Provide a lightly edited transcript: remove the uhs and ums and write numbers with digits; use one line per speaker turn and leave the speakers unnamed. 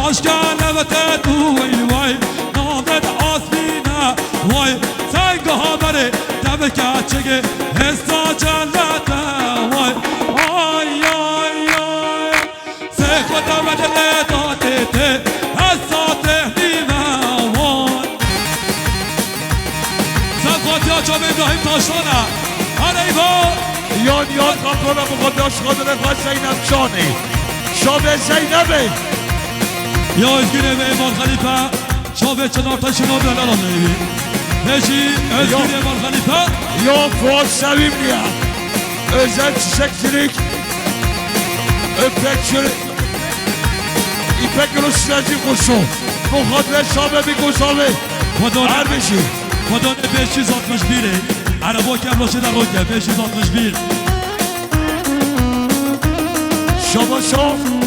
آشکال نبته دوی وای نامد آسمینه وای سنگ ها بره دم کچگه حسا جلته وای آی آی آی سه خدا بدل داده ته حسا تهنیمه وای سلخاتی ها جام ابراهیم تاشانه هره با
یاد خاطر مقدس خاطر خواست زینب شانی شابه زینبه
یا ازگیره به امام خلیفه شابه چنار تا شما بلال آنهی هشی ازگیره امام خلیفه
یا فوز سویم نیا özel çiçekçilik öpekçilik İpek Rusyaci kuşu Muhadre Şabe bir kuşalı her bir şey
Kodone 561 Araba kemloşu da roke 561
Şaba şab